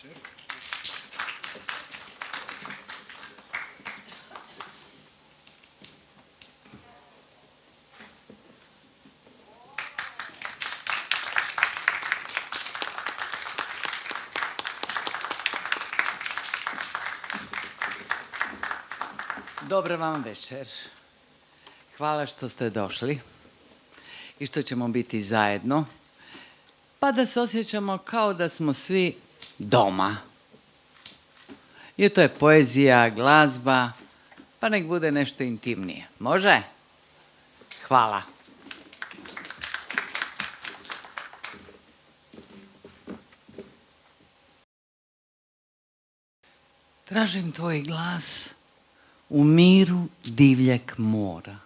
večer. Dobra vam večer. Hvala što ste došli i što ćemo biti zajedno, pa da se osjećamo kao da smo svi doma. Jer to je poezija, glazba, pa nek bude nešto intimnije. Može? Hvala. Tražim tvoj glas u miru divljeg mora.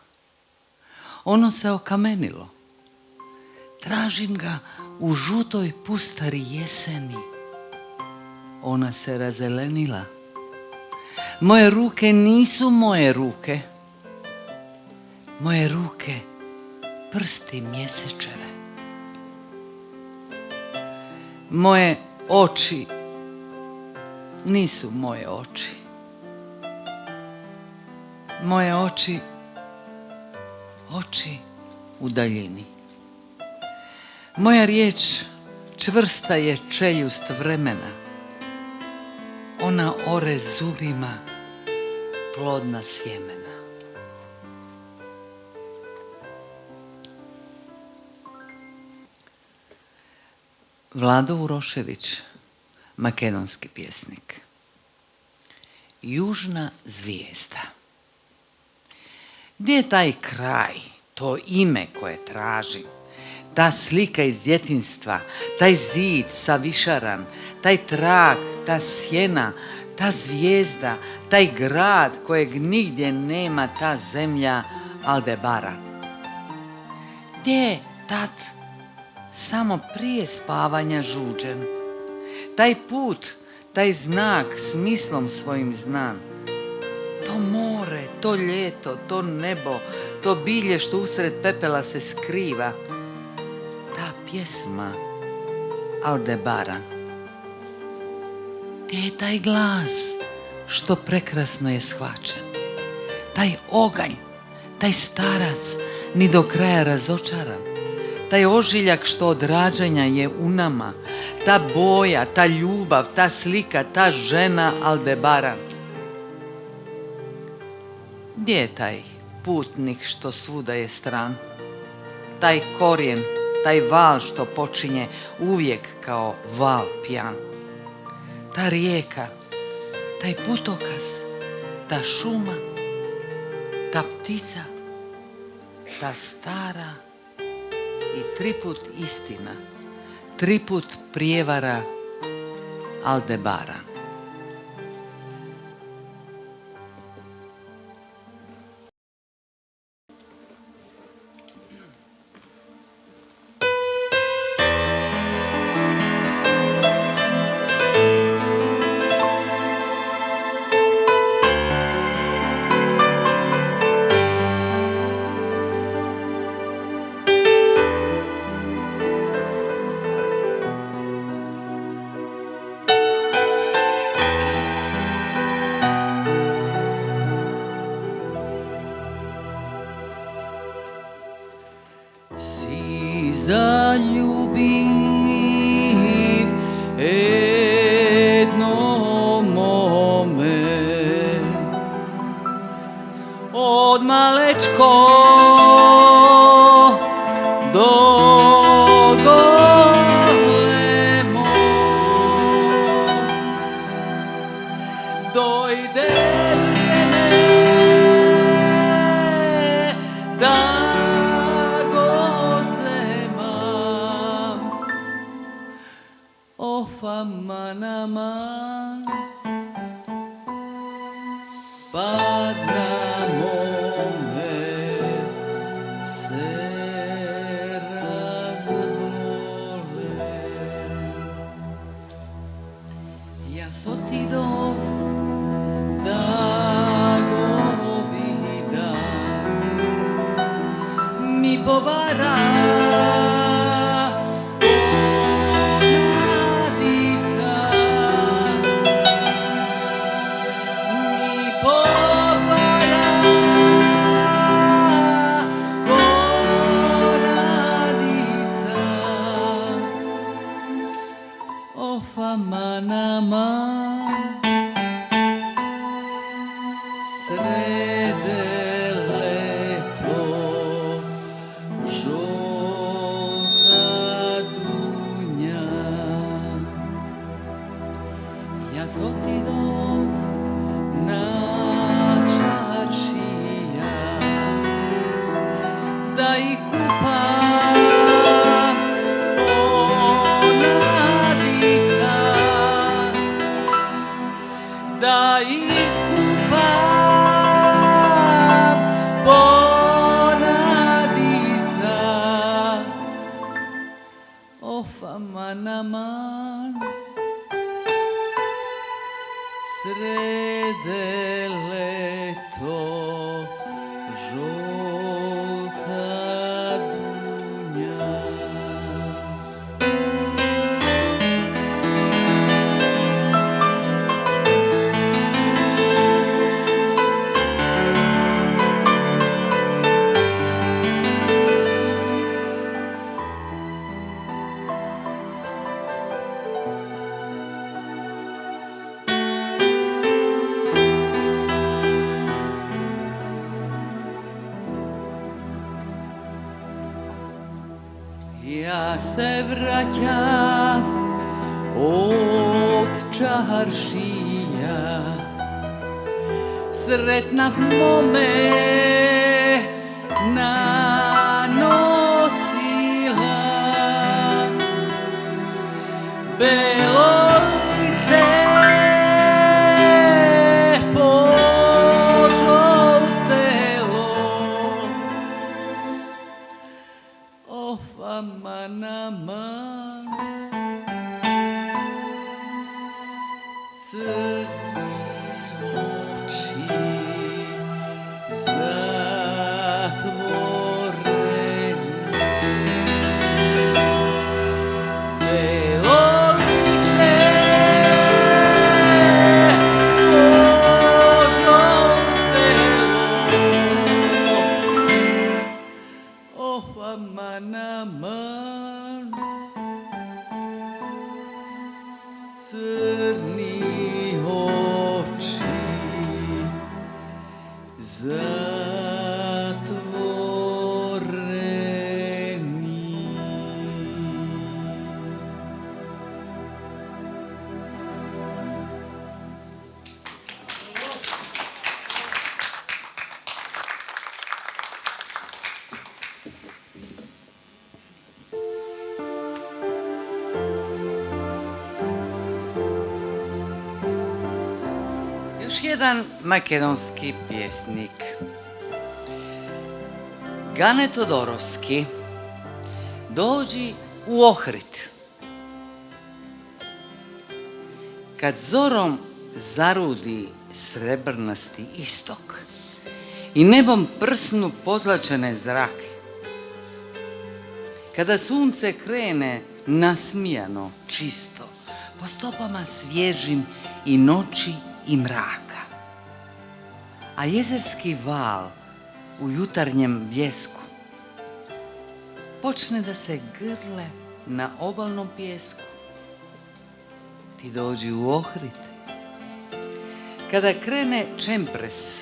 Ono se okamenilo. Tražim ga u žutoj pustari jeseni. Ona se razelenila. Moje ruke nisu moje ruke. Moje ruke prsti mjesečeve. Moje oči nisu moje oči. Moje oči, oči u daljini. Moja riječ čvrsta je čeljust vremena. Ona ore zubima plodna sjemena. Vlado Urošević, makedonski pjesnik. Južna zvijezda. Gdje je taj kraj, to ime koje tražim, ta slika iz djetinjstva, taj zid savišaran, taj trag, ta sjena, ta zvijezda, taj grad kojeg nigdje nema, ta zemlja Aldebaran? Gdje je tad samo prije spavanja žuđen? Taj put, taj znak smislom svojim znan. To more, to ljeto, to nebo, to bilje što usred pepela se skriva. Ta pjesma Aldebaran. Gdje je taj glas što prekrasno je shvaćen? Taj oganj, taj starac ni do kraja razočaran. Taj ožiljak što od rađanja je u nama. Ta boja, ta ljubav, ta slika, ta žena Aldebaran. Gdje je taj putnik što svuda je stran? Taj korijen, taj val što počinje uvijek kao val pijan. Ta rijeka, taj putokaz, ta šuma, ta ptica, ta stara i triput istina, triput prijevara Aldebaran. Zaljubiv jedno mome od malečko do golemo dojde vreme da manama pad na mome se razbole. Ja sotidov da go vidam mi povara ponadica kupa ponadica, da ih kupam ponadica, of aman aman, srede leto žolta dunja. Ja se vraćam od čaršija, sretna mome nanosila, belo lice požoltelo, of aman aman, crni oči zatvoreni, belo lice požoltelo, of aman aman, crni oči zatvoreni. Još jedan makedonski pjesnik, Gane Todorovski, dođi u Ohrid. Kad zorom zarudi srebrnasti istok i nebom prsnu pozlačene zrake, kada sunce krene nasmijano, čisto, po stopama svježim i noći i mraka, a jezerski val u jutarnjem bljesku počne da se grle na obalnom pijesku, ti dođi u Ohrid. Kada krene čempres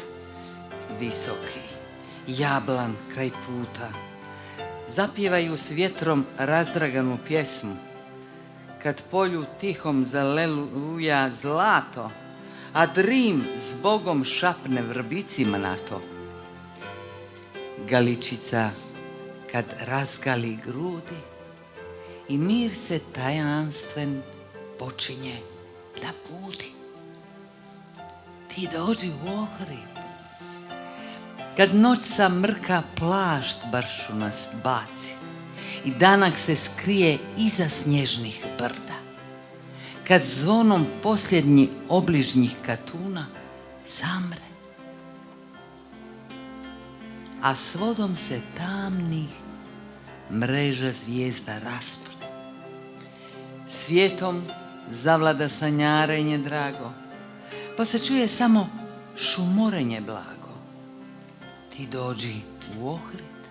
visoki, jablan kraj puta, zapjevaju s vjetrom razdraganu pjesmu, kad polju tihom zaleluja zlato, a drim s Bogom šapne vrbicima na to. Galičica kad razgali grudi i mir se tajanstven počinje da budi. Ti dođi u Ohrid. Kad noć sa mrka plašt baršunast baci i danak se skrije iza snježnih brda, kad zvonom posljednji obližnjih katuna zamre, a s vodom se tamnih mreža zvijezda raspre, svijetom zavlada sanjarenje drago, pa se čuje samo šumorenje blago. Ti dođi u Ohrid,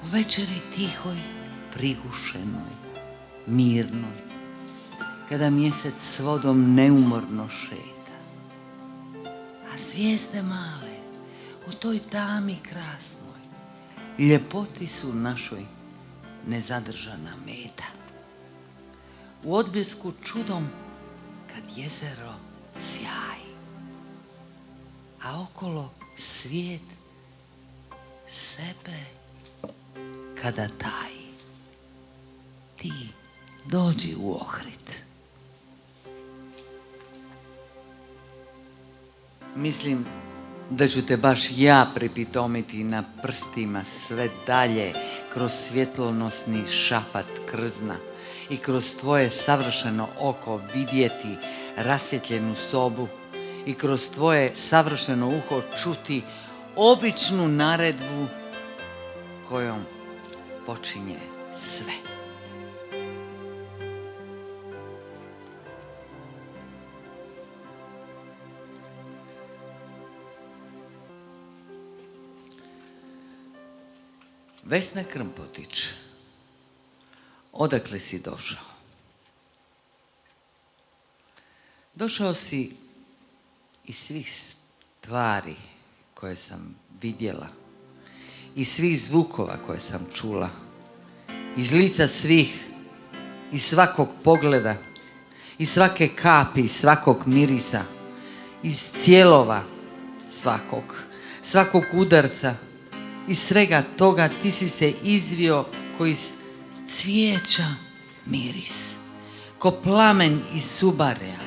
u večeri tihoj, prigušenoj, mirnoj, kada mjesec s vodom neumorno šeta, a zvijezde male u toj tami krasnoj ljepoti su našoj nezadržana meta. U odbljesku čudom kad jezero sjaji, a okolo svijet sebe kada taji. Ti dođi u Ohrid. Mislim da ću te baš ja pripitomiti na prstima sve dalje kroz svjetlonosni šapat krzna i kroz tvoje savršeno oko vidjeti rasvjetljenu sobu i kroz tvoje savršeno uho čuti običnu naredbu kojom počinje sve. Vesna Krmpotić, odakle si došao? Došao si iz svih stvari koje sam vidjela, iz svih zvukova koje sam čula, iz lica svih, iz svakog pogleda, iz svake kapi, iz svakog mirisa, iz cijelova svakog udarca. Iz svega toga ti si se izvio ko iz cvijeća miris, ko plamen iz subarja.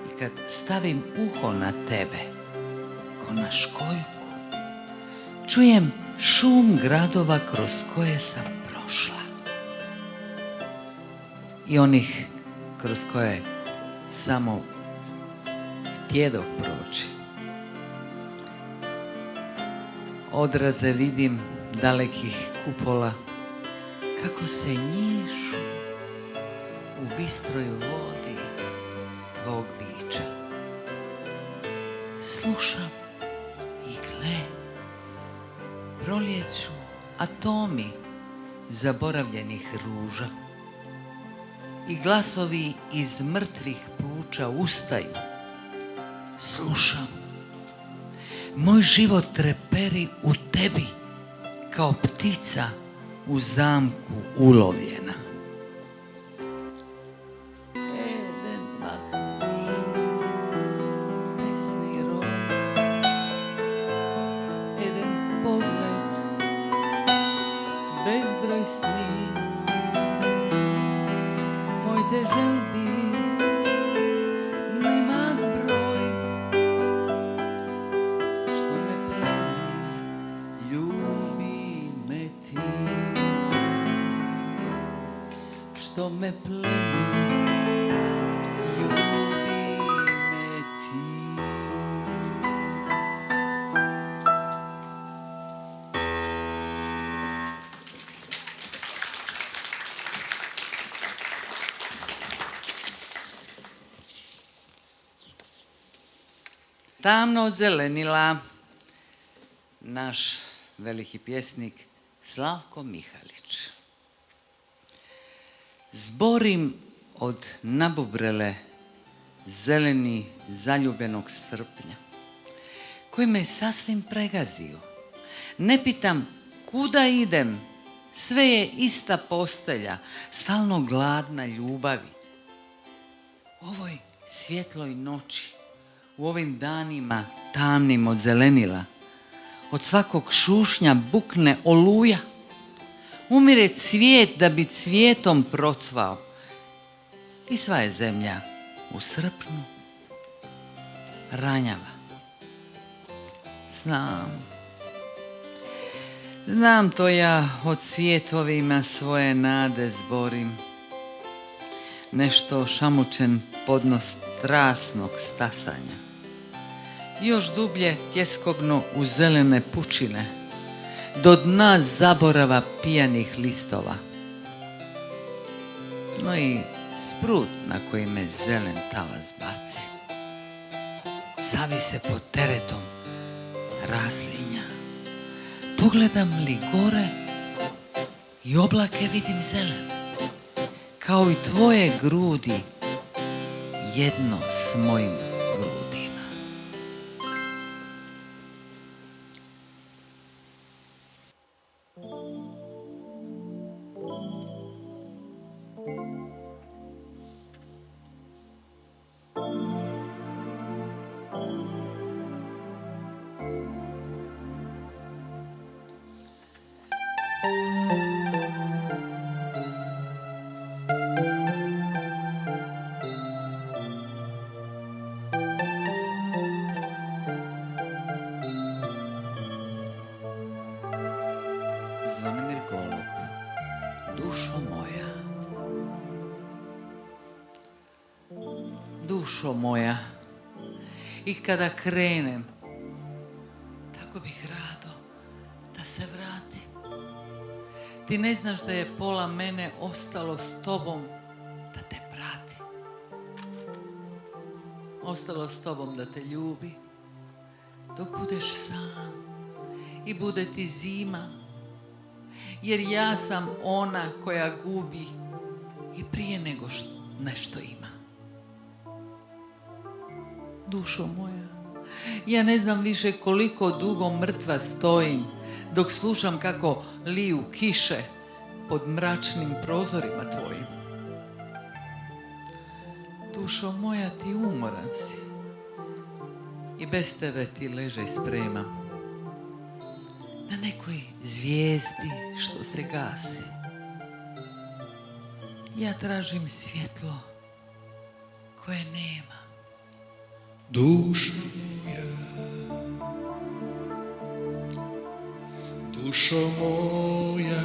I kad stavim uho na tebe, ko na školjku, čujem šum gradova kroz koje sam prošla i onih kroz koje samo htjedoh proći. Odraze vidim dalekih kupola kako se njišu u bistroj vodi tvog bića. Slušam i gle, prolijeću atomi zaboravljenih ruža i glasovi iz mrtvih pluća ustaju. Slušam, moj život treperi u tebi kao ptica u zamku ulovljena. Eden bakuš, pesni rod, eden pogled, bezbroj sni, moj te želbi nema broj. Što me pleni, ljubi me ti. Tamno odzelenila naš veliki pjesnik Slavko Mihalić. Zborim od nabubrele zeleni zaljubljenog srpnja, koji me sasvim pregazio. Ne pitam kuda idem, sve je ista postelja, stalno gladna ljubavi. U ovoj svjetloj noći, u ovim danima tamnim od zelenila, od svakog šušnja bukne oluja. Umire cvijet da bi cvijetom procvao i sva je zemlja u srpnju ranjava. Znam to ja od cvijetovima svoje nade zborim. Nešto šamučen podnos strasnog stasanja. Još dublje tjeskobno u zelene pučine, do dna zaborava pijanih listova. No i sprut na koji me zelen talas baci. Savi se pod teretom raslinja. Pogledam li gore i oblake vidim zelene, kao i tvoje grudi jedno s mojim grudima. Zvonimir Golub, dušo moja. Dušo moja, i kada krenem, tako bih rado da se vratim. Ti ne znaš da je pola mene ostalo s tobom da te prati. Ostalo s tobom da te ljubi, dok budeš sam i bude ti zima. Jer ja sam ona koja gubi i prije nego nešto ima. Dušo moja, ja ne znam više koliko dugo mrtva stojim dok slušam kako liju kiše pod mračnim prozorima tvojim. Dušo moja, ti umoran si i bez tebe ti leže spremam na nekoj zvijezdi što se gasi. Ja tražim svjetlo koje nema. Dušo moja, dušo moja,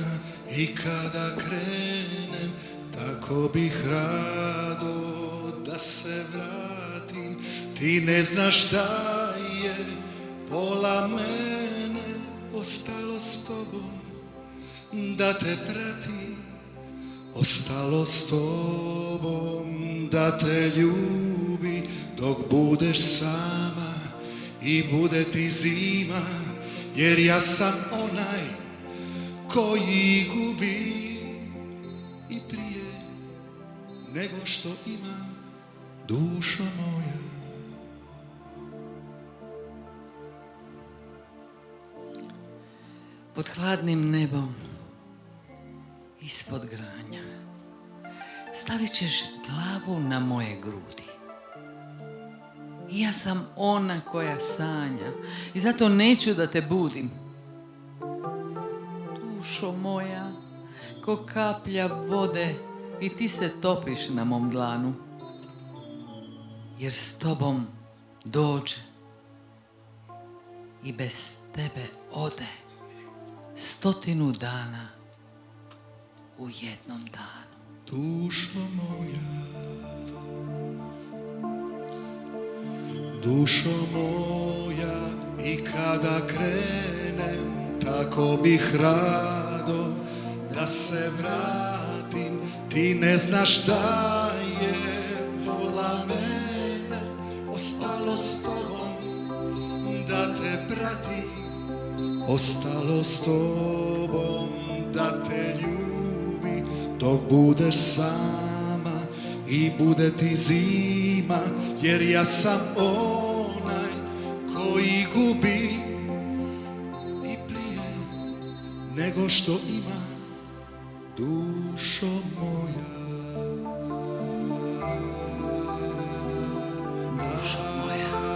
i kada krenem, tako bih rado da se vratim. Ti ne znaš da je pola mene ostalo s tobom, da te pratim. Ostalo s tobom, da te ljubi, dok budeš sama i bude ti zima. Jer ja sam onaj koji gubi i prije nego što ima. Dušo moja, Pod hladnim nebom, ispod granja, stavit ćeš glavu na moje grudi. I ja sam ona koja sanja i zato neću da te budim. Dušo moja, ko kaplja vode i ti se topiš na mom dlanu. Jer s tobom dođe i bez tebe ode 100 dana u jednom danu. dušo moja, dušo moja, i kada krenem, tako bih rado da se vratim. Ti ne znaš da je pola mene ostalo s tobom, da te pratim. Ostalo s tobom, da te ljubi, dok budeš sama i bude ti zima. Jer ja sam onaj koji gubi i prije nego što ima. Dušo moja, Dušo moja,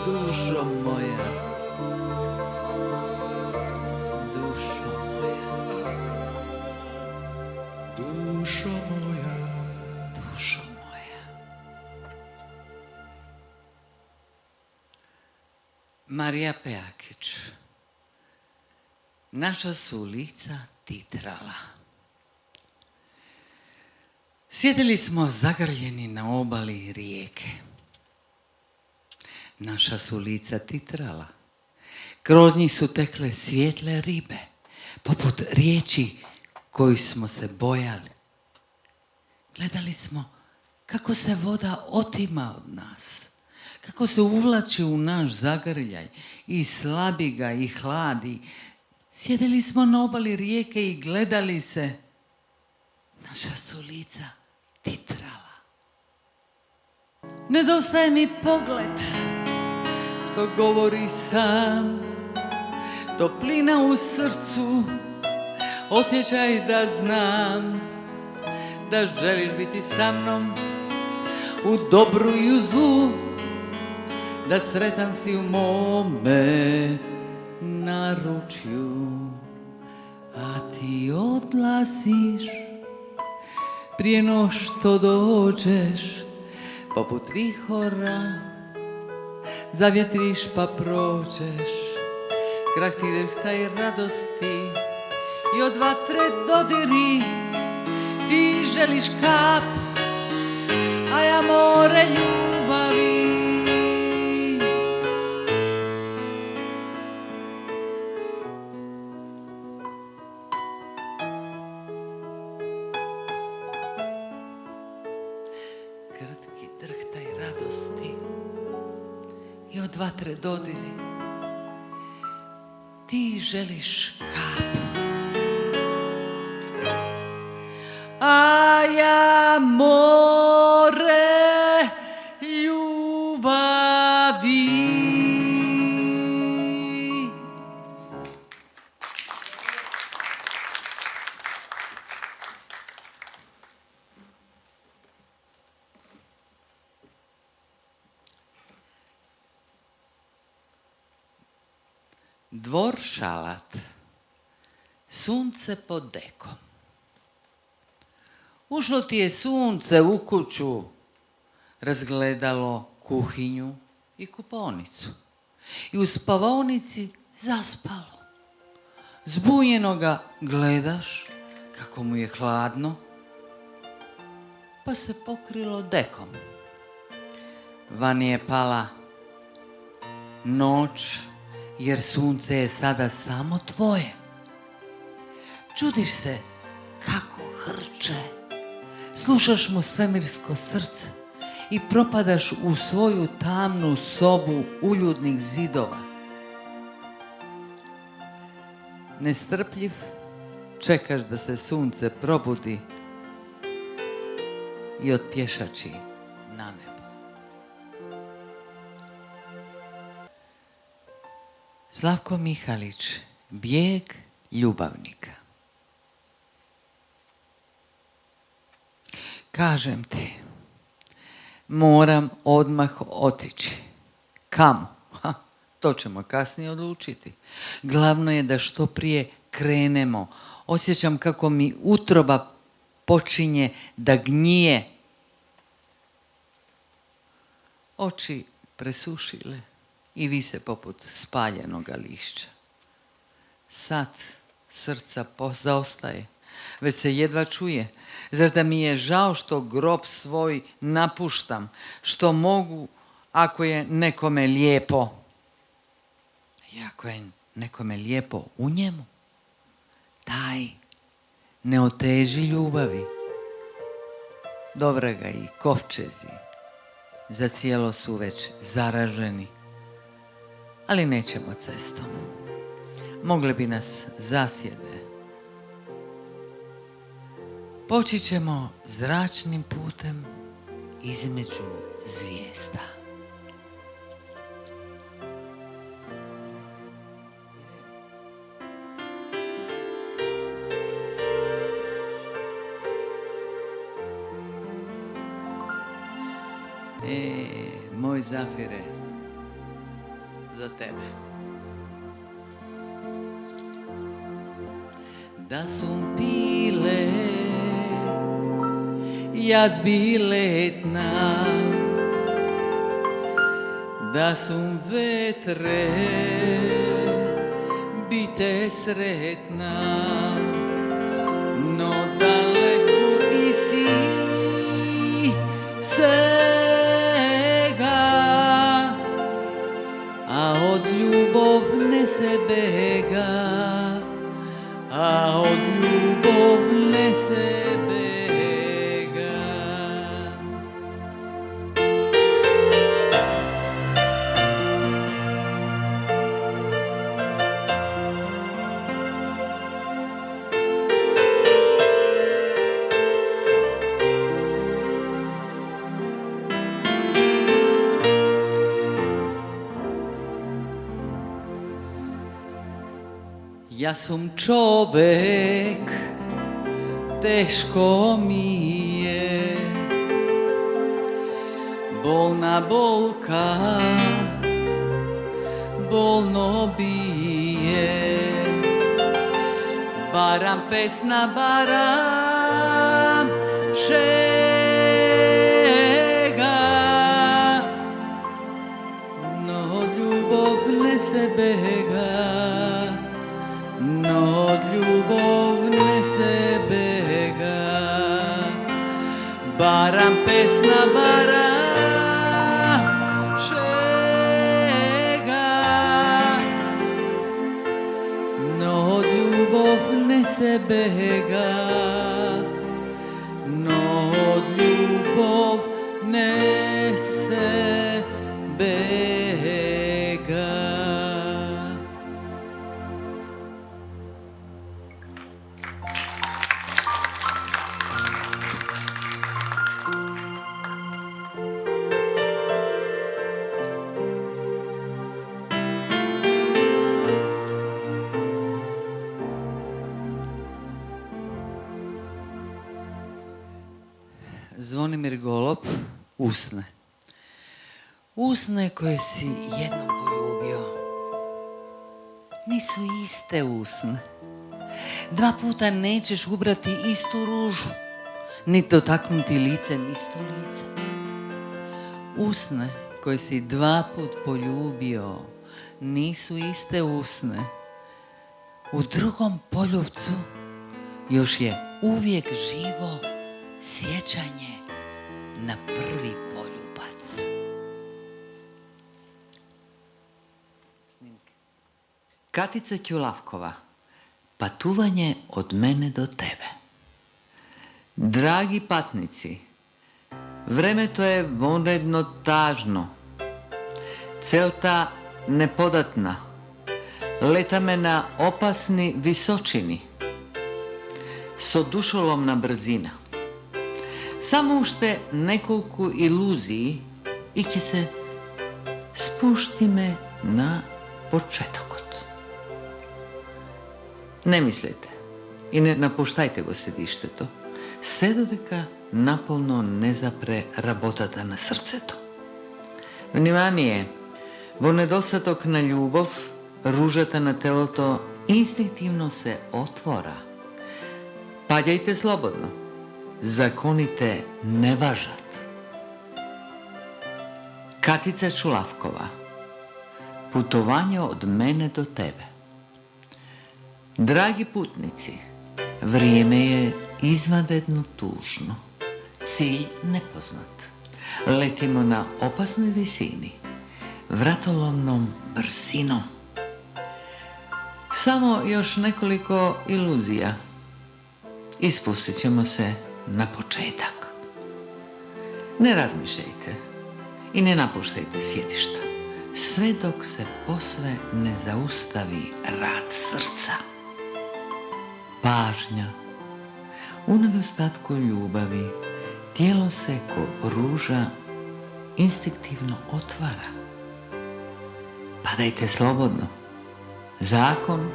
dušo moja, dušo moja, dušo moja. dušo moja. Marija Pejakić. Naša su lica titrala. Sjedili smo zagrljeni na obali rijeke. Naša su lica titrala. Kroz njih su tekle svijetle ribe, poput riječi koju smo se bojali. Gledali smo kako se voda otima od nas, kako se uvlači u naš zagrljaj i slabi ga i hladi. Sjedili smo na obali rijeke i gledali se. Naša su lica titrala. Nedostaje mi pogled što govori sam, toplina u srcu, osjećaj da znam da želiš biti sa mnom u dobru i u zlu, da sretan si u mome naručju, a ti odlaziš prije no što dođeš, poput vihora zavjetriš pa prođeš Krah ti drhtaj radosti i od vatre dodiri. Ti želiš kap, a ja more ljubavi. Kratki drhtaj radosti i od vatre dodiri. Ti želiš kap, a ja more ljubavi. Dvor šalat, sunce pod dekom. Ušlo ti je sunce u kuću, razgledalo kuhinju i kupaonicu. I u spavaonici zaspalo. Zbunjeno ga gledaš kako mu je hladno, pa se pokrilo dekom. Van je pala noć, jer sunce je sada samo tvoje. Čudiš se kako hrče, slušaš mu svemirsko srce i propadaš u svoju tamnu sobu uljudnih zidova. Nestrpljiv, čekaš da se sunce probudi i otpješači na nebo. Slavko Mihalić, Bijeg ljubavnika. Kažem ti, moram odmah otići. Kamo? To ćemo kasnije odlučiti. Glavno je da što prije krenemo. Osjećam kako mi utroba počinje da gnjije. Oči presušile i vise poput spaljenoga lišća. Sad srca zaostaje, već se jedva čuje. Zar da mi je žao što grob svoj napuštam, što mogu ako je nekome lijepo. I ako je nekome lijepo u njemu, taj ne oteži ljubavi. Dovrega i kovčezi za cijelo su već zaraženi, ali nećemo cestom. Mogli bi nas zasjede. Poći ćemo zračnim putem između zvijezda. Moj Zafire, za tebe. Da su pile, jaz bi letna, da su vetre, bite sretna, no daleko ti si svega, a od ljubovne se bega, a od ljubovne se bega. Ja sam čovek, teško mi je, bolna bolka, bolno bije, baram pesna, baram šega, no od ljubov ne se bega. Baram pesna bara šega, no od ljubov ne se bega, no od ljubov ne se bega. Zvonimir Golob, Usne. Usne koje si jednom poljubio nisu iste usne. 2 puta nećeš ubrati istu ružu, ni dotaknuti licem isto lice. Usne koje si 2 put poljubio nisu iste usne. U drugom poljubcu još je uvijek živo sjećanje na prvi poljubac. Snimke. Katica Ćulavkova, patuvanje od mene do tebe. Dragi patnici, vreme to je vonredno tažno, celta nepodatna, leta me na opasni visočini, so dušolomna brzina. Samo ušte nekolku iluziji i će se spušti me na početakot. Ne mislite i ne napuštajte go sedišteto, sve dodeka napolno ne zapre rabotata na srceto. Vнимание, во недостаток на љубов, ружата на телото инстинктивно се отвора. Паѓајте слободно. Законите не важат. Katica Ćulavkova, putovanje od mene do tebe. Dragi putnici, vrijeme je izvanredno tužno. Cilj nepoznat. Letimo na opasnoj visini, vratolomnom brzinom. Samo još nekoliko iluzija. Ispustit ćemo se na početak. Ne razmišljajte i ne napuštajte sjedišta, sve dok se posve ne zaustavi rad srca. Pažnja. U nedostatku ljubavi tijelo se ko ruža instinktivno otvara. Padajte slobodno. Zakon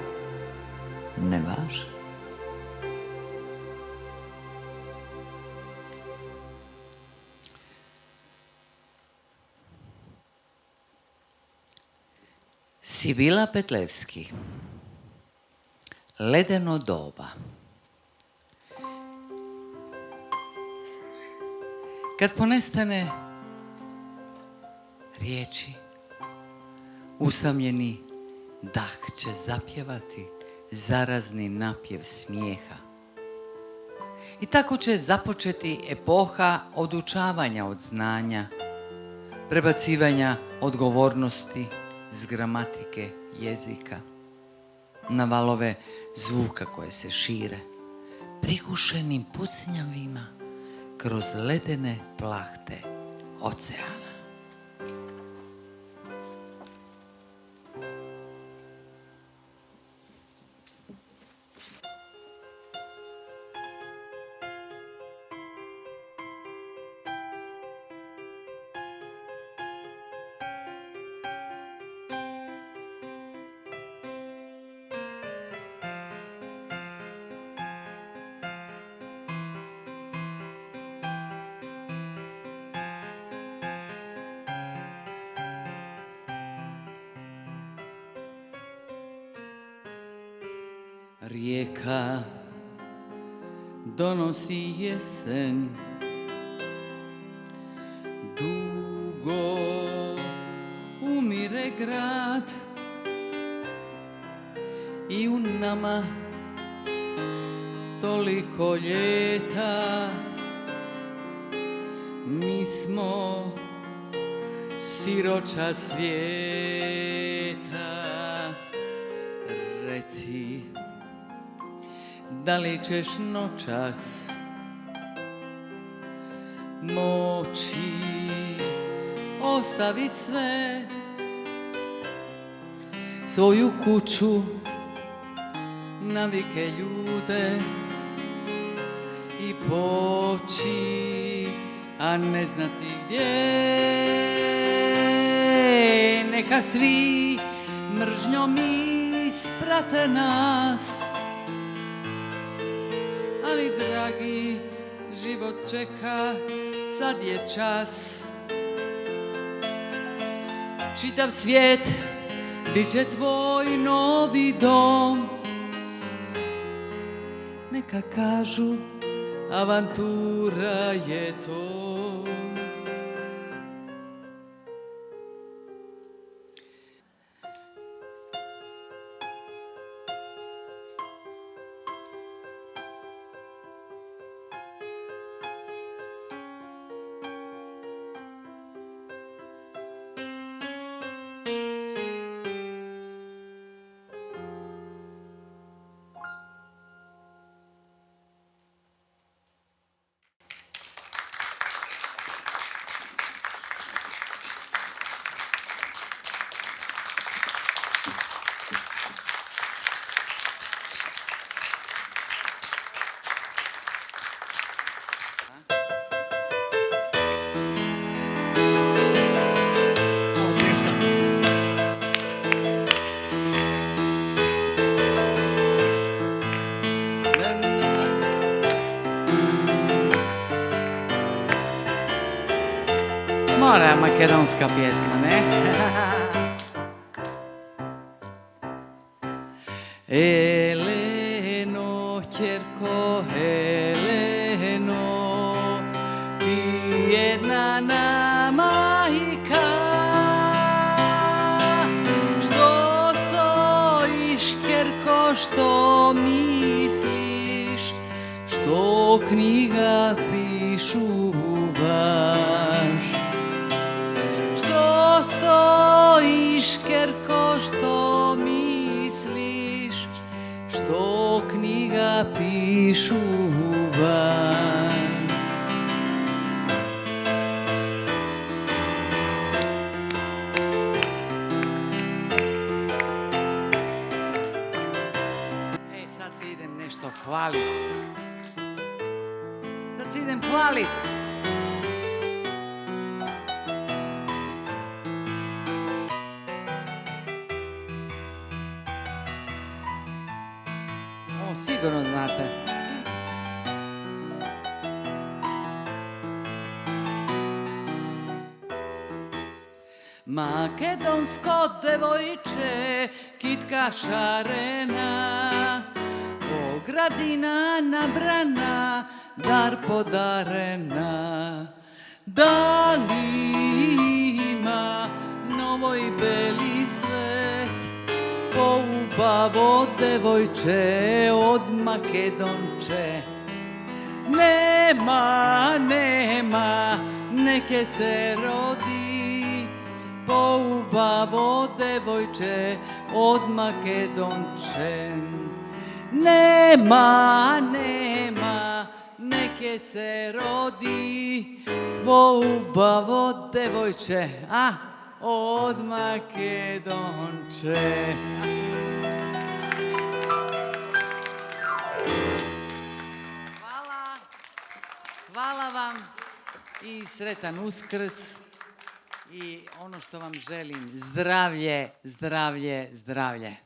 ne važi. Sibila Petlevski, Ledeno doba. Kad ponestane riječi, usamljeni dah će zapjevati zarazni napjev smijeha. I tako će započeti epoha odučavanja od znanja, prebacivanja odgovornosti s gramatike jezika na valove zvuka koje se šire, prigušenim pucnjavima kroz ledene plahte oceana. Rijeka donosi jesen, dugo umire grad i u nama toliko ljeta smo siroča svijeta. Reci, da li ćeš noćas moći ostavit sve, svoju kuću, navike, ljude i poći, a ne znati gdje. Neka svi mržnjom isprate nas, ali dragi, život čeka, sad je čas. Čitav svijet bit će tvoj novi dom. Neka kažu, avantura je to. Malo pljeska. Mora makedonska pjesma, ne? Eleno, ćerko, Eleno, ti jedna nama majka, što stojiš, ćerko, što misliš, što knjiga pišu vaš. Što stojiš, ćerko, što misliš, što knjiga pišu van. Sad se idem nešto hvalit. Sad se idem hvalit. Sigurno znate. Makedonsko devojče, kitka šarena, pogradina nabrana, dar podarena. Da li ima novoj beli svet, poubavo devojče od Makedonče? Nema, nema, neke se rodi, poubavo devojče od Makedonče. Nema, nema, neke se rodi, poubavo devojče, a od Makedonče. Hvala vam i sretan Uskrs i ono što vam želim, zdravlje, zdravlje, zdravlje.